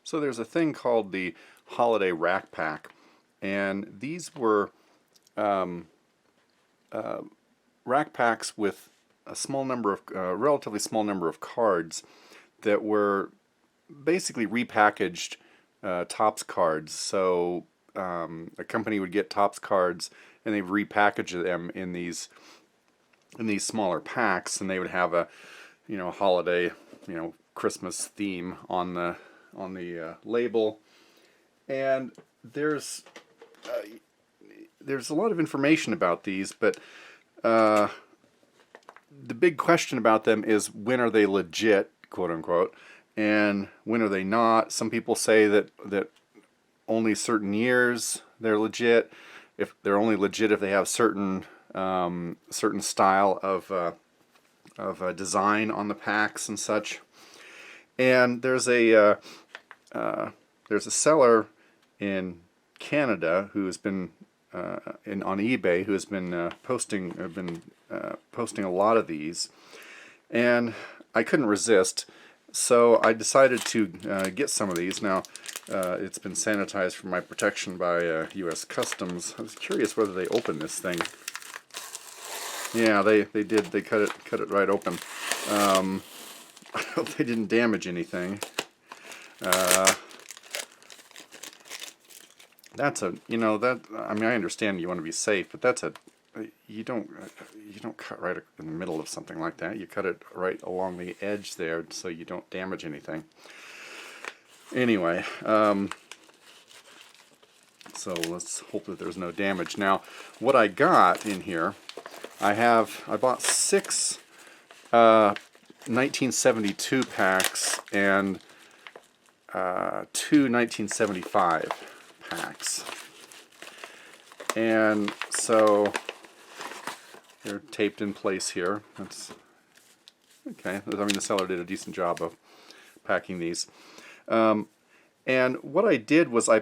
So there's a thing called the Holiday Rack Pack, and these were rack packs with a small number of, relatively small number of cards that were basically repackaged Topps cards. So a company would get Topps cards and they repackage them in these smaller packs, and they would have a holiday, Christmas theme on the label. And there's a lot of information about these, but the big question about them is, when are they legit, quote unquote, and when are they not? Some people say that only certain years they're legit. If they're only legit if they have certain style of design on the packs and such. And there's a seller in Canada who's been on eBay, who has been posting a lot of these, and I couldn't resist, so I decided to get some of these. Now it's been sanitized for my protection by U.S. Customs. I was curious whether they opened this thing. Yeah, they did. They cut it right open. I hope they didn't damage anything. That's I mean, I understand you want to be safe, but you don't cut right in the middle of something like that. You cut it right along the edge there so you don't damage anything. Anyway, so let's hope that there's no damage. Now, what I got in here, I bought 6 1972 packs and 2 1975 packs. And so they're taped in place here. That's okay. I mean, the seller did a decent job of packing these. And what I did was I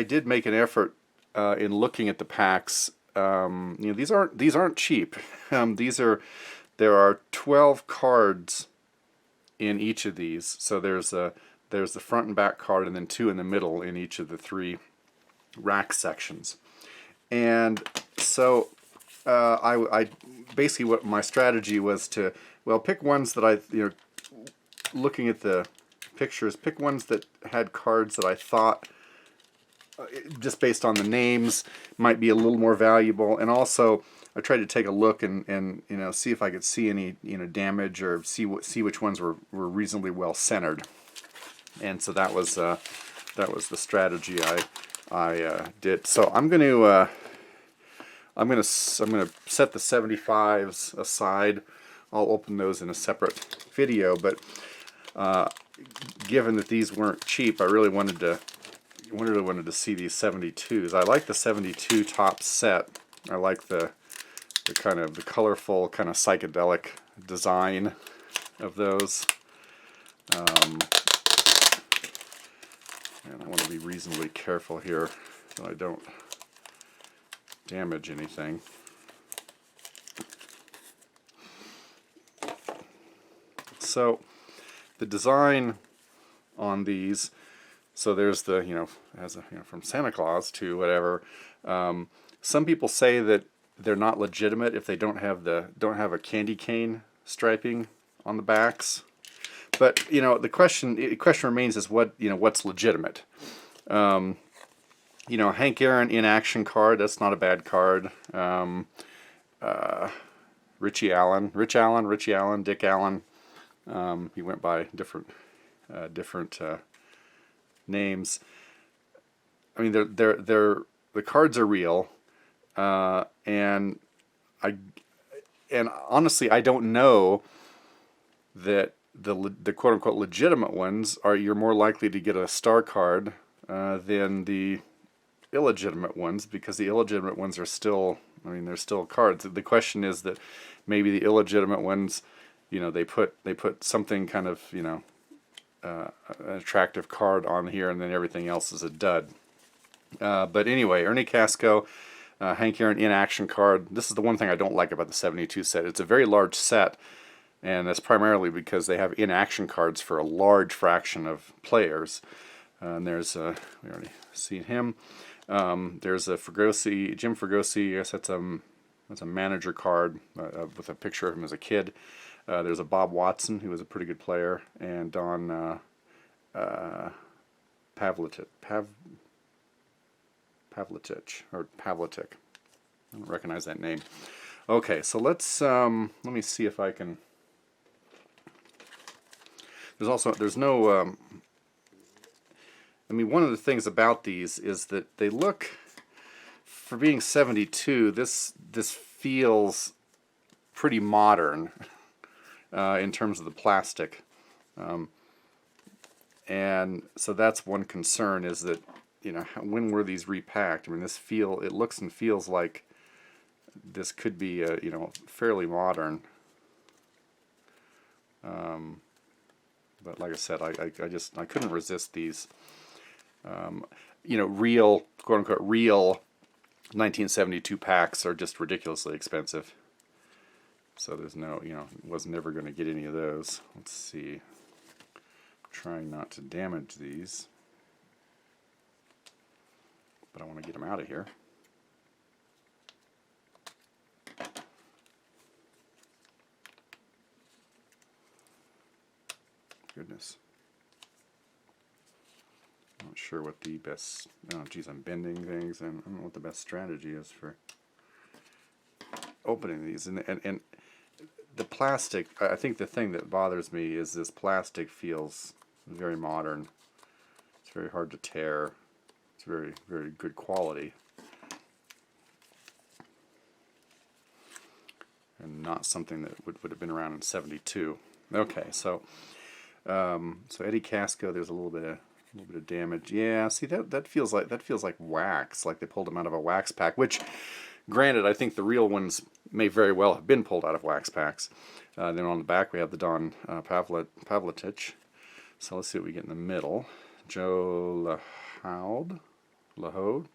did make an effort in looking at the packs. These aren't cheap. There are 12 cards in each of these. So there's the front and back card, and then 2 in the middle in each of the 3 rack sections. And so I basically, what my strategy was to, pick ones that looking at the pictures, pick ones that had cards that I thought, just based on the names, might be a little more valuable. And also I tried to take a look and see if I could see any damage, or see which ones were reasonably well centered. And so that was the strategy I did. So I'm gonna set the 75s aside. I'll open those in a separate video. But given that these weren't cheap, I really wanted to see these 72s. I like the 72 Topps set. I like the kind of the colorful, kind of psychedelic design of those. And I want to be reasonably careful here so I don't damage anything. So the design on these, so there's the, from Santa Claus to whatever. Some people say that they're not legitimate if they don't have a candy cane striping on the backs. But the question remains is what's legitimate. Hank Aaron in action card, that's not a bad card. Richie Allen, Dick Allen. He went by different names. I mean, the cards are real, and honestly, I don't know that the quote unquote legitimate ones you're more likely to get a star card than the illegitimate ones, because the illegitimate ones are still, they're still cards. The question is that maybe the illegitimate ones, they put something kind of, an attractive card on here, and then everything else is a dud. But anyway, Ernie Casco, Hank Aaron in action card. This is the one thing I don't like about the 72 set. It's a very large set, And that's primarily because they have inaction cards for a large fraction of players. And there's we already seen him. There's a Fregosi, Jim Fregosi. I guess that's a manager card with a picture of him as a kid. There's a Bob Watson, who was a pretty good player, and Don Pavletic, or Pavletic. I don't recognize that name. Okay, so let me see if I can. There's no. I mean, one of the things about these is that they look, for being 72, this feels pretty modern in terms of the plastic. And so that's one concern, is that, you know, when were these repacked? I mean, it looks and feels like this could be, you know, fairly modern. But like I said, I couldn't resist these. You know, real, quote unquote, real 1972 packs are just ridiculously expensive. So there's no, you know, was never going to get any of those. Let's see. Trying not to damage these, but I want to get them out of here. Goodness. I'm not sure what the best, oh geez, I'm bending things, and I don't know what the best strategy is for opening these. And the plastic, I think the thing that bothers me is this plastic feels very modern. It's very hard to tear. It's very, very good quality. And not something that would have been around in 72. Okay, so Eddie Casco, there's a little bit of damage. Yeah, see, that feels like wax, like they pulled them out of a wax pack, which, granted, I think the real ones may very well have been pulled out of wax packs. Then on the back we have the Don Pavletic. So let's see what we get in the middle. Joe Lahode,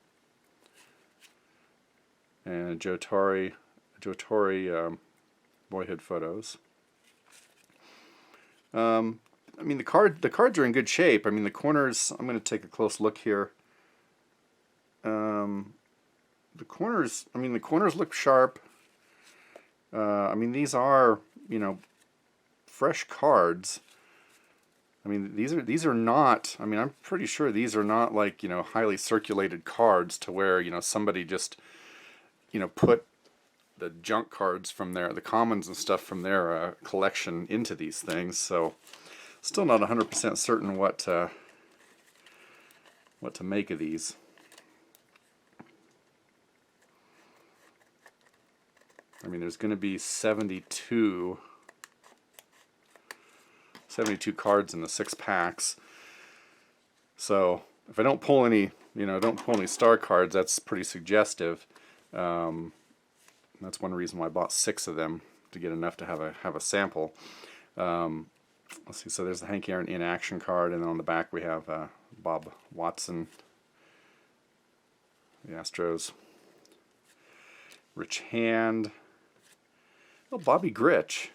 and Joe Torre boyhood photos. I mean, the cards are in good shape. I mean, the corners, I'm going to take a close look here. The corners look sharp. I mean, these are, you know, fresh cards. I mean, these are not, I mean, I'm pretty sure these are not like, you know, highly circulated cards to where, you know, somebody just, you know, put the junk cards from the commons and stuff from their collection into these things. So still not 100% certain what to make of these. I mean, there's going to be 72 cards in the 6 packs. So if I don't pull any, you know, star cards, that's pretty suggestive. That's one reason why I bought 6 of them, to get enough to have a sample. Let's see. So there's the Hank Aaron in action card, and then on the back we have Bob Watson, the Astros. Rich Hand. Oh, Bobby Grich.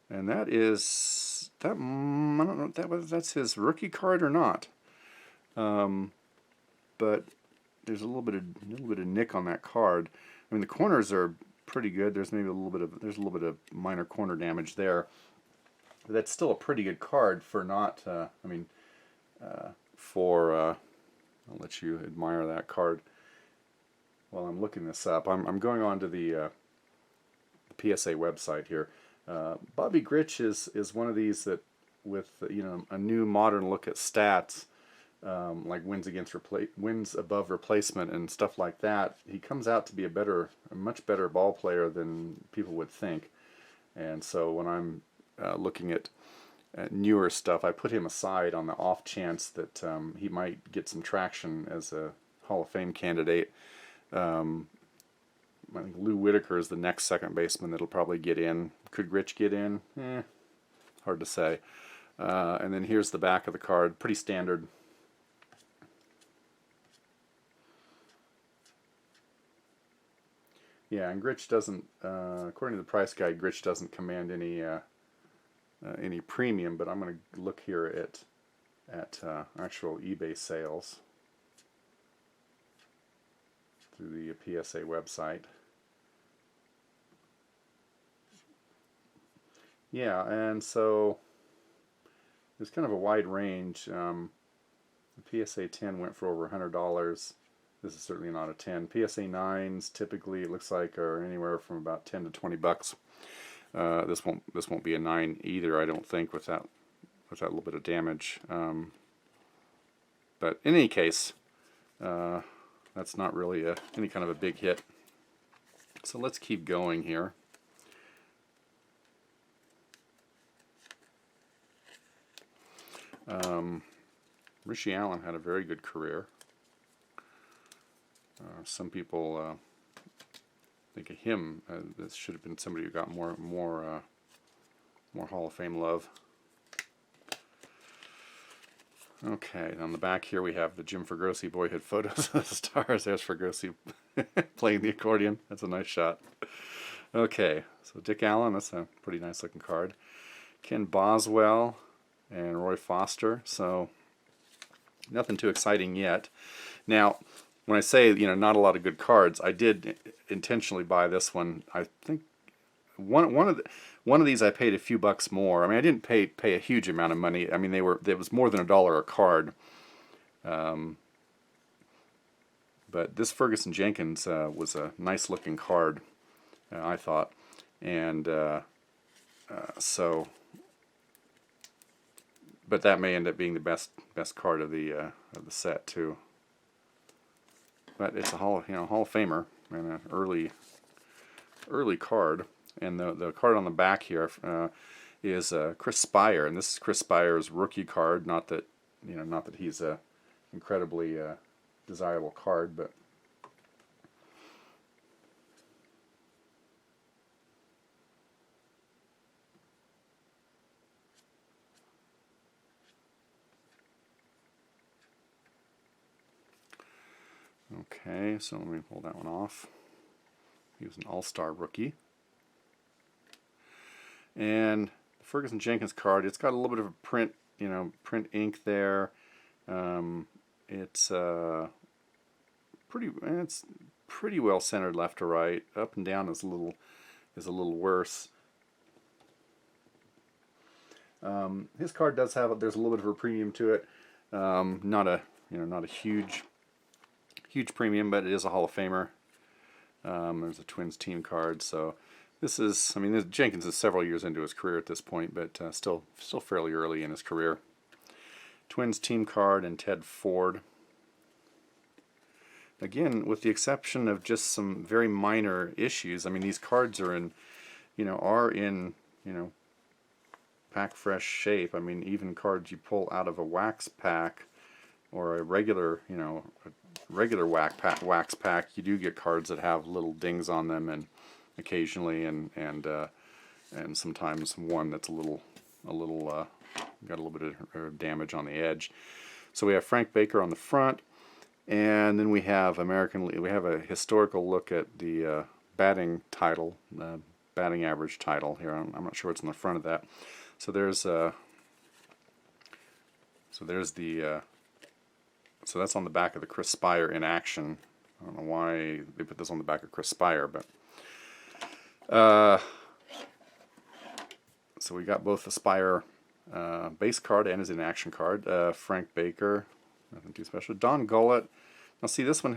And that is I don't know if that's his rookie card or not. But there's a little bit of nick on that card. I mean, the corners are pretty good. There's maybe a little bit of minor corner damage there. But that's still a pretty good card for not. I'll let you admire that card while I'm looking this up. I'm going on to the PSA website here. Bobby Grich is one of these that, with, you know, a new modern look at stats, like wins above replacement and stuff like that, he comes out to be a much better ball player than people would think. And so when I'm looking at newer stuff, I put him aside on the off chance that he might get some traction as a Hall of Fame candidate. I think Lou Whitaker is the next second baseman that'll probably get in. Could Grich get in? Hard to say. And then here's the back of the card. Pretty standard. Yeah, Yeah, and Gritch doesn't, according to the price guide, Gritch doesn't command any premium, but I'm going to look here at actual eBay sales through the PSA website. Yeah, and so there's kind of a wide range. The PSA 10 went for over $100. This is certainly not a 10. PSA 9s typically, it looks like, are anywhere from about 10 to 20 bucks. This won't be a 9 either, I don't think, with that little bit of damage. But in any case, that's not really any kind of a big hit. So let's keep going here. Richie Allen had a very good career. Some people think of him. This should have been somebody who got more Hall of Fame love. Okay, on the back here we have the Jim Fregosi boyhood photos of the stars. There's Fregosi playing the accordion. That's a nice shot. Okay, so Dick Allen, that's a pretty nice looking card. Ken Boswell and Roy Foster. So nothing too exciting yet. Now, when I say, not a lot of good cards, I did intentionally buy this one. I think one of these I paid a few bucks more. I mean, I didn't pay a huge amount of money. I mean, it was more than $1 a card. But this Ferguson Jenkins was a nice looking card, I thought, and so. But that may end up being the best card of the set too. But it's a Hall of Famer and an early card. And the card on the back here is Chris Spire, and this is Chris Spire's rookie card. Not that he's a incredibly desirable card, but okay. So let me pull that one off. He was an all-star rookie. And the Ferguson Jenkins card, it's got a little bit of a print ink there. It's pretty well centered left to right. Up and down is a little worse. His card there's a little bit of a premium to it. Not a huge premium, but it is a Hall of Famer. There's a Twins team card, so. Jenkins is several years into his career at this point, but still fairly early in his career. Twins team card and Ted Ford. Again, with the exception of just some very minor issues, I mean, these cards are in pack fresh shape. I mean, even cards you pull out of a wax pack or a regular wax pack, you do get cards that have little dings on them and occasionally, and sometimes one that's got a little bit of damage on the edge. So we have Frank Baker on the front, and then we have we have a historical look at the batting average title here. I'm not sure what's in the front of that. So so that's on the back of the Chris Spire in action. I don't know why they put this on the back of Chris Spire, but. So we got both the Spire base card and his in-action card. Frank Baker, nothing too special. Don Gullett. Now see, this one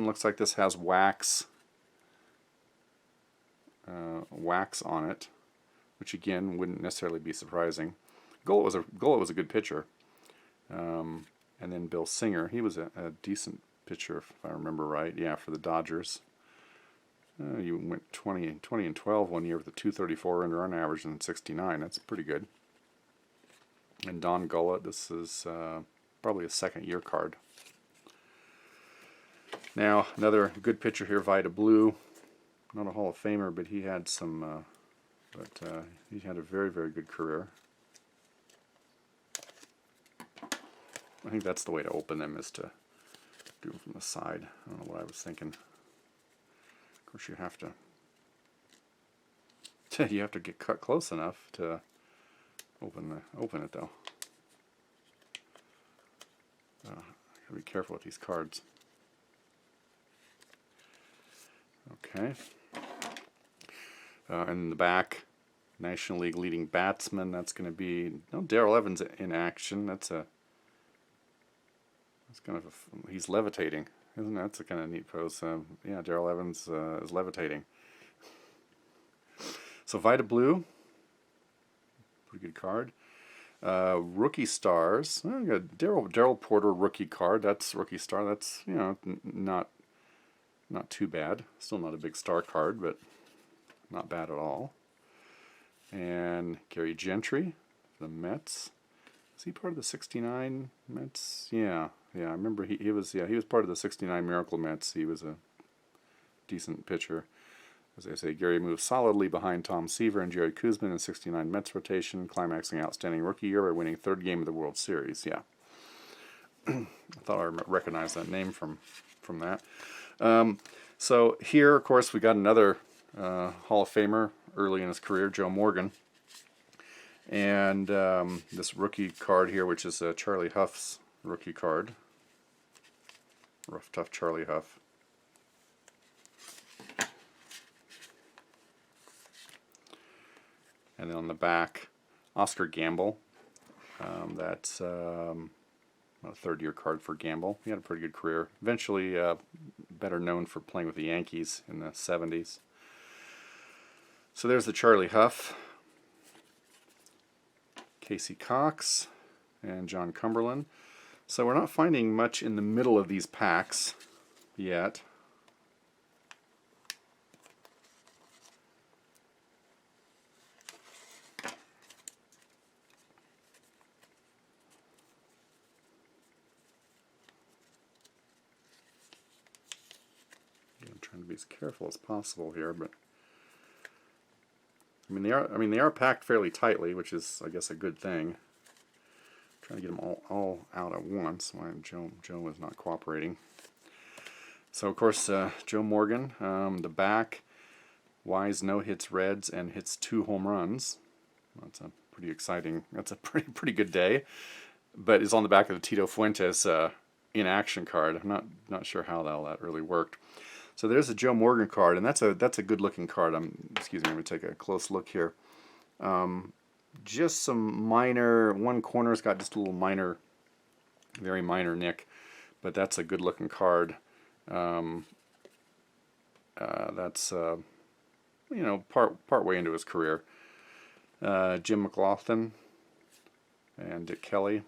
looks like this has wax on it, which again wouldn't necessarily be surprising. Gullett was a good pitcher, and then Bill Singer, he was a decent pitcher if I remember right. Yeah, for the Dodgers. You went 20 and 12 one year with a 234 earned run average and 69. That's pretty good. And Don Gullett, this is probably a second-year card. Now, another good pitcher here, Vida Blue. Not a Hall of Famer, but he had he had a very, very good career. I think that's the way to open them, is to do them from the side. I don't know what I was thinking. course, you have to get cut close enough to open it though. Gotta be careful with these cards. Okay. And in the back, National League leading batsman. That's going to be Darrell Evans in action. That's kind of he's levitating, isn't that? That's a kind of neat pose. Yeah, Darrell Evans is levitating. So Vita Blue, pretty good card. Rookie stars. Oh, we got Darrell Porter rookie card. That's rookie star. That's not too bad. Still not a big star card, but not bad at all. And Gary Gentry, the Mets. Is he part of the '69 Mets? Yeah. I remember he was part of the '69 Miracle Mets. He was a decent pitcher. As I say, Gary moved solidly behind Tom Seaver and Jerry Koosman in '69 Mets rotation, climaxing outstanding rookie year by winning third game of the World Series. Yeah. I thought I recognized that name from that. So here, of course, we got another Hall of Famer early in his career, Joe Morgan. And this rookie card here, which is Charlie Huff's rookie card. Rough, tough Charlie Huff. And then on the back, Oscar Gamble. That's a third-year card for Gamble. He had a pretty good career. Eventually, better known for playing with the Yankees in the '70s. So there's the Charlie Huff. Casey Cox and John Cumberland. So we're not finding much in the middle of these packs yet. I'm trying to be as careful as possible here, but they are packed fairly tightly, which is, I guess, a good thing. I'm trying to get them all out at once. Why Joe is not cooperating. So of course, Joe Morgan, the back, Wise no hits Reds and hits 2 home runs. That's a pretty exciting. That's a pretty good day. But is on the back of the Tito Fuentes in action card. I'm not sure how that really worked. So there's a Joe Morgan card, and that's a good looking card. Excuse me, I'm going to take a close look here. Just some minor, one corner's got just a little minor, very minor nick, but that's a good looking card. That's part way into his career. Jim McLaughlin and Dick Kelly.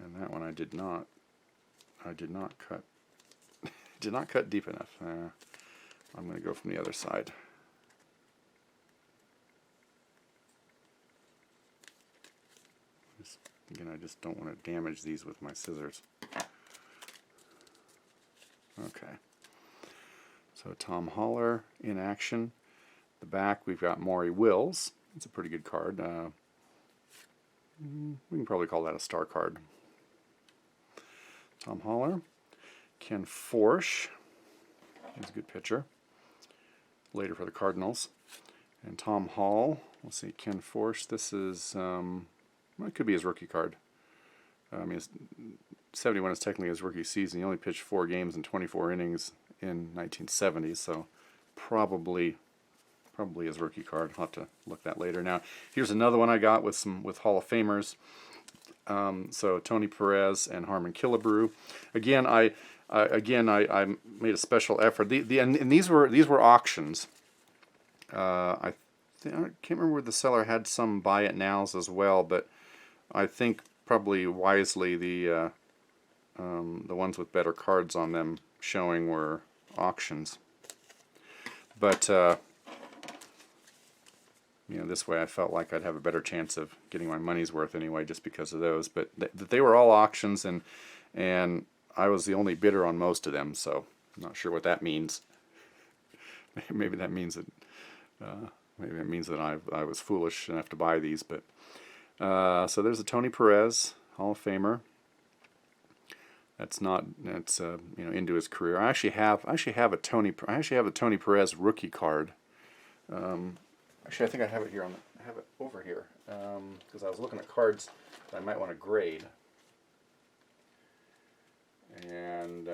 And that one I did not cut. Did not cut deep enough. I'm going to go from the other side. Again, I just don't want to damage these with my scissors. Okay. So Tom Haller in action. The back, we've got Maury Wills. It's a pretty good card. We can probably call that a star card. Tom Haller. Ken Forsch. He's a good pitcher. Later for the Cardinals. And Tom Hall. Let's see, Ken Forsch. This is, it could be his rookie card. 71 is technically his rookie season. He only pitched 4 games and 24 innings in 1970, so probably his rookie card. I'll have to look that later. Now, here's another one I got with Hall of Famers. So Tony Perez and Harmon Killebrew. Again, I made a special effort. And these were auctions. I can't remember where the seller had some buy it nows as well, but I think probably wisely the ones with better cards on them showing were auctions. But this way I felt like I'd have a better chance of getting my money's worth anyway, just because of those. But they were all auctions, and I was the only bidder on most of them, so I'm not sure what that means. maybe that means that I was foolish enough to buy these. But so there's a Tony Perez, Hall of Famer. That's into his career. I actually have a Tony Perez rookie card. Actually, I think I have it here I have it over here because I was looking at cards that I might want to grade. And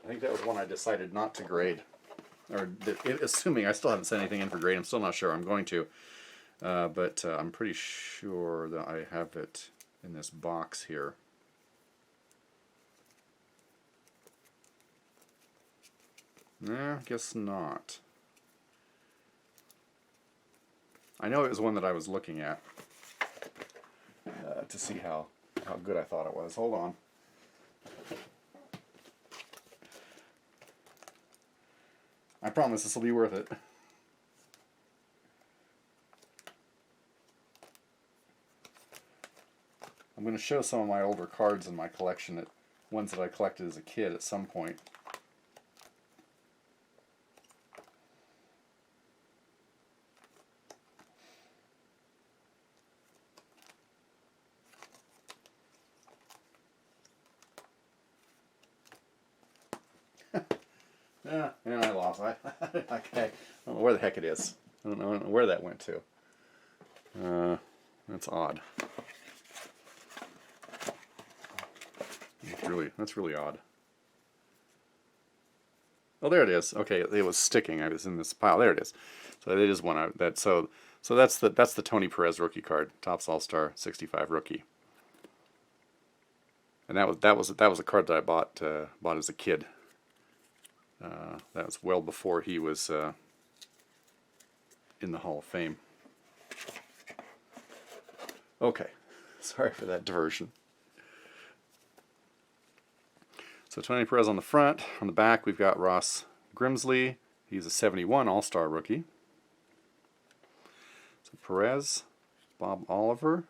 I think that was one I decided not to grade, or assuming I still haven't sent anything in for grade. I'm still not sure I'm going to, but I'm pretty sure that I have it in this box here. Nah, guess not. I know it was one that I was looking at to see how good I thought it was. Hold on. I promise this will be worth it. I'm going to show some of my older cards in my collection, ones that I collected as a kid at some point. And I lost. I don't know where the heck it is. I don't know where that went to. That's odd. That's really odd. Oh, there it is. Okay, it was sticking. I was in this pile. There it is. So it is one so that's the Tony Perez rookie card, Topps All-Star 65 rookie. And that was a card that I bought as a kid. That was well before he was in the Hall of Fame. Okay, sorry for that diversion. So Tony Perez on the front. On the back, we've got Ross Grimsley. He's a 71 All-Star rookie. So Perez, Bob Oliver,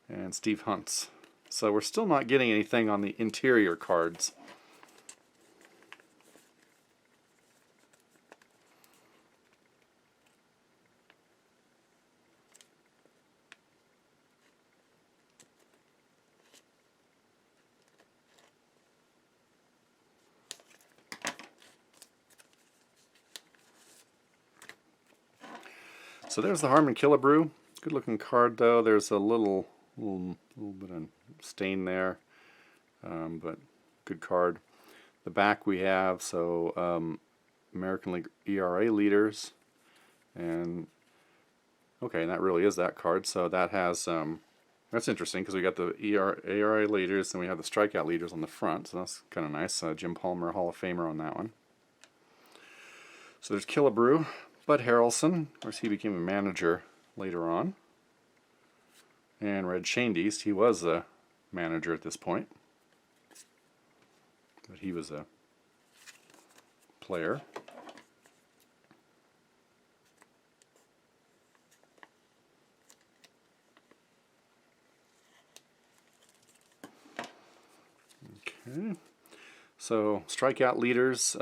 and Steve Huntz. So we're still not getting anything on the interior cards. So there's the Harmon Killebrew. Good looking card though. There's a little bit of stain there, but good card. The back we have American League ERA leaders, and okay, and that really is that card. So that has that's interesting because we got the ERA leaders and we have the strikeout leaders on the front. So that's kind of nice. Jim Palmer, Hall of Famer on that one. So there's Killebrew. Bud Harrelson, of course he became a manager later on. And Red Schoendienst, he was a manager at this point. But he was a player. Okay. So strikeout leaders.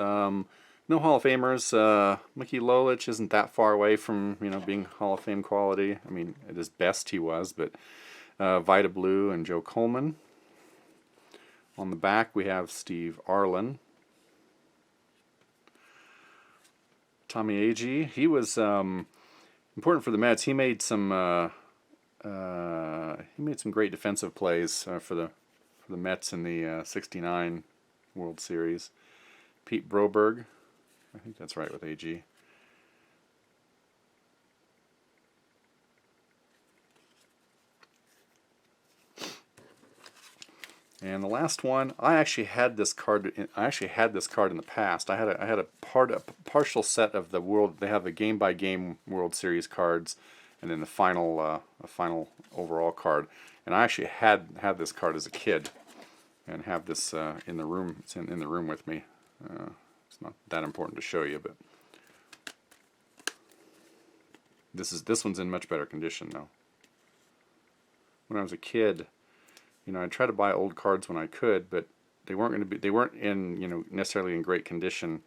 No Hall of Famers. Mickey Lolich isn't that far away from being Hall of Fame quality. I mean, at his best he was, but Vida Blue and Joe Coleman. On the back we have Steve Arlen. Tommy Agee. He was important for the Mets. He made some great defensive plays for the Mets in the '69 World Series. Pete Broberg. I think that's right with AG. And the last one, I actually had this card in the past. I had a partial set of the world. They have the game-by-game World Series cards, and then the final a final overall card. And I actually had this card as a kid, and have this in the room. It's in the room with me. It's not that important to show you, but this one's in much better condition now. When I was a kid, You know, I try to buy old cards when I could, but they weren't in, you know, necessarily in great condition.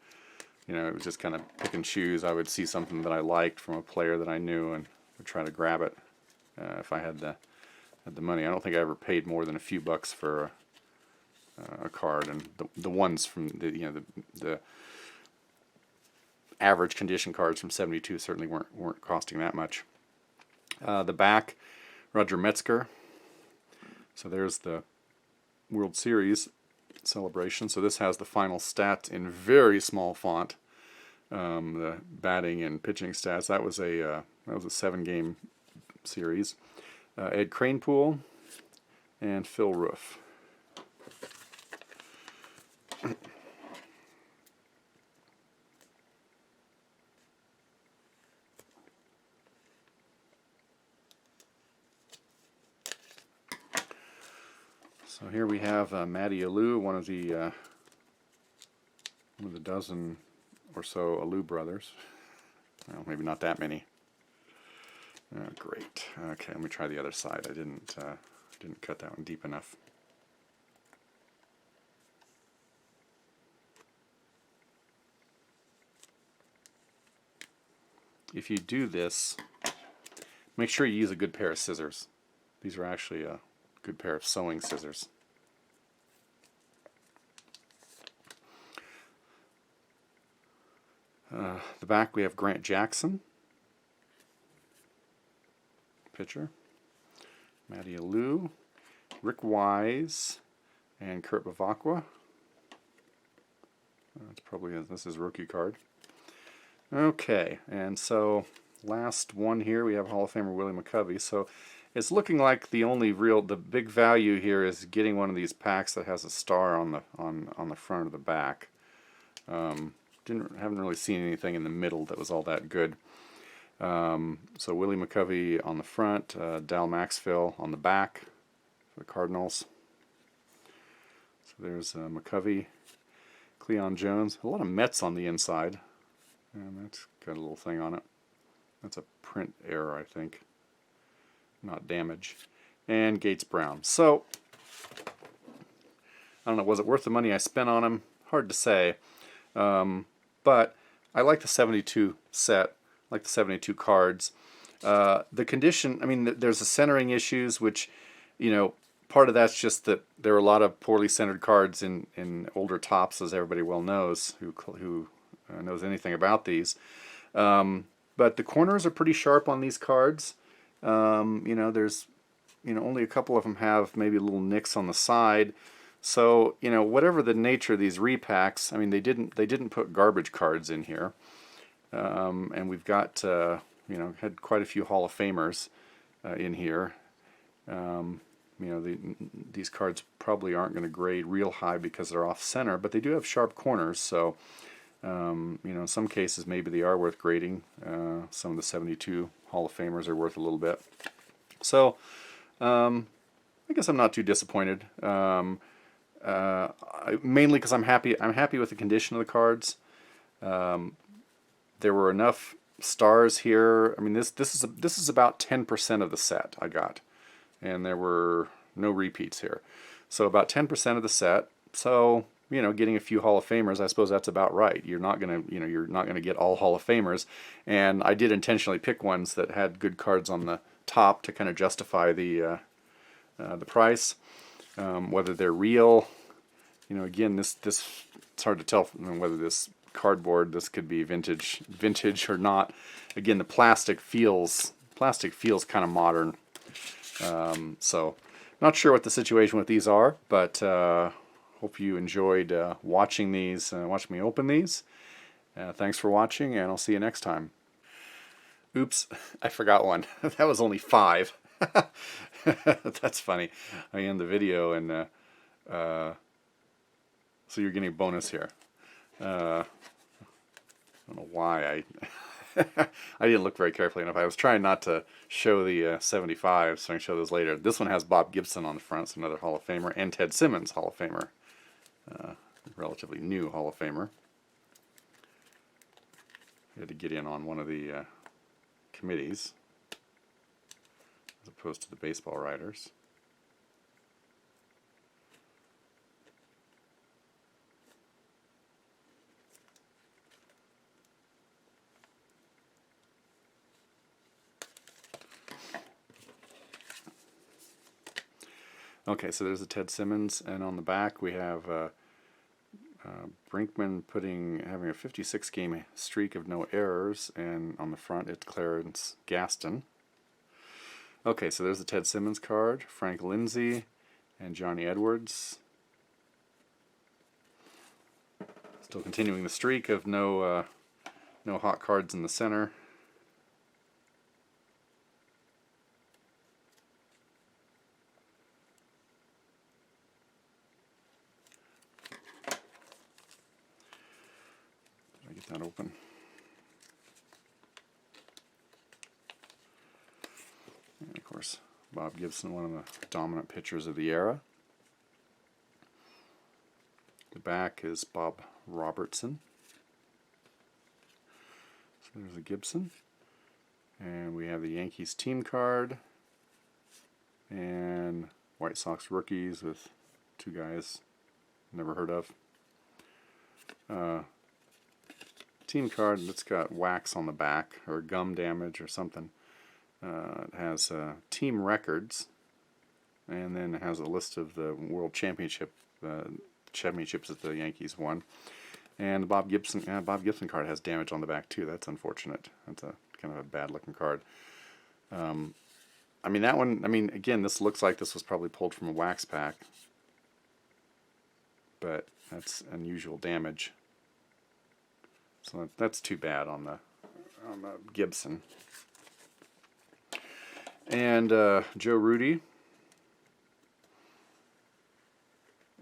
You know, it was just kind of pick and choose. I would see something that I liked from a player that I knew and would try to grab it if I had the money. I don't think I ever paid more than a few bucks for a card, and the ones from the, you know, the average condition cards from '72 certainly weren't costing that much. The back, Roger Metzger. So there's the World Series celebration. So this has the final stats in very small font. The batting and pitching stats. That was a 7-game series. Ed Kranepool and Phil Roof. So here we have Matty Alou, one of the dozen or so Alou brothers. Well, maybe not that many. Oh, great. Okay, let me try the other side. I didn't cut that one deep enough. If you do this, make sure you use a good pair of scissors. These are actually a good pair of sewing scissors. The back we have Grant Jackson, pitcher, Matty Alou, Rick Wise, and Kurt Bavacqua. That's probably this is rookie card. Okay, and so last one here we have Hall of Famer Willie McCovey. So it's looking like the big value here is getting one of these packs that has a star on the front or the back. Haven't really seen anything in the middle that was all that good. So Willie McCovey on the front, Dal Maxfield on the back for the Cardinals. So there's McCovey, Cleon Jones, a lot of Mets on the inside, and that's got a little thing on it. That's a print error, I think, not damage. And Gates Brown. So I don't know, was it worth the money I spent on him? Hard to say. But I like the 72 set, I like the 72 cards. The condition, I mean, there's the centering issues, which, you know, part of that's just that there are a lot of poorly centered cards in older tops, as everybody well knows, who knows anything about these. But the corners are pretty sharp on these cards. You know, there's, you know, only a couple of them have maybe little nicks on the side. So, you know, whatever the nature of these repacks, I mean, they didn't put garbage cards in here, and we've got you know, had quite a few Hall of Famers in here. You know, these cards probably aren't going to grade real high because they're off center, but they do have sharp corners. So, you know, in some cases maybe they are worth grading. Some of the 72 Hall of Famers are worth a little bit. So, I guess I'm not too disappointed. Mainly because I'm happy with the condition of the cards. There were enough stars here. I mean, this is about 10% of the set I got, and there were no repeats here. So about 10% of the set. So, you know, getting a few Hall of Famers, I suppose that's about right. You're not gonna get all Hall of Famers, and I did intentionally pick ones that had good cards on the top to kind of justify the price. Whether they're real, you know, again, this it's hard to tell whether this cardboard, this could be vintage or not. Again, the plastic feels kind of modern. So not sure what the situation with these are, but hope you enjoyed watching these, watching me open these. Thanks for watching, and I'll see you next time. Oops, I forgot one. That was only 5. That's funny. I end the video, and so you're getting a bonus here. I don't know why I I didn't look very carefully enough. I was trying not to show the 75, so I can show those later. This one has Bob Gibson on the front, so another Hall of Famer, and Ted Simmons, Hall of Famer, relatively new Hall of Famer. I had to get in on one of the committees, as opposed to the baseball writers. Okay, so there's a Ted Simmons, and on the back we have Brinkman having a 56-game streak of no errors, and on the front it's Clarence Gaston. Okay, so there's the Ted Simmons card, Frank Lindsay, and Johnny Edwards. Still continuing the streak of no hot cards in the center. Did I get that open? And of course, Bob Gibson, one of the dominant pitchers of the era. The back is Bob Robertson. So there's a Gibson. And we have the Yankees team card. And White Sox rookies with two guys never heard of. Team card that's got wax on the back, or gum damage or something. It has team records, and then it has a list of the World championships that the Yankees won. And the Bob Gibson card has damage on the back too. That's unfortunate. That's a kind of a bad looking card. I mean, that one, I mean, again, this looks like this was probably pulled from a wax pack, but that's unusual damage. So that's too bad on the Gibson. And Joe Rudi.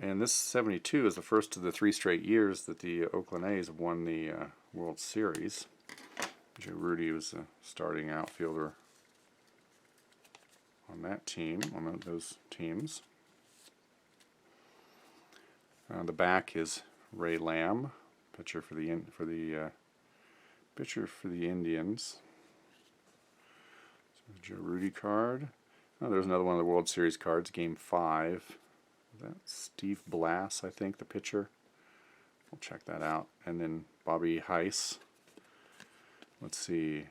And this 72 is the first of the 3 straight years that the Oakland A's have won the World Series. Joe Rudi was a starting outfielder on that team, on those teams. The back is Ray Lamb, pitcher for the Indians. So Joe Rudi card. Oh, there's another one of the World Series cards, Game 5. That's Steve Blass, I think, the pitcher. We'll check that out. And then Bobby Heiss. Let's see.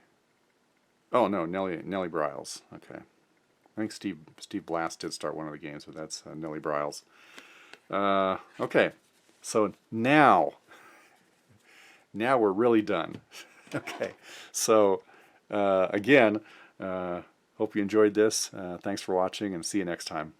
Oh no, Nellie Briles. Okay, I think Steve Blass did start one of the games, but that's Nellie Briles. Okay, so now we're really done. Okay, so again, hope you enjoyed this. Thanks for watching, and see you next time.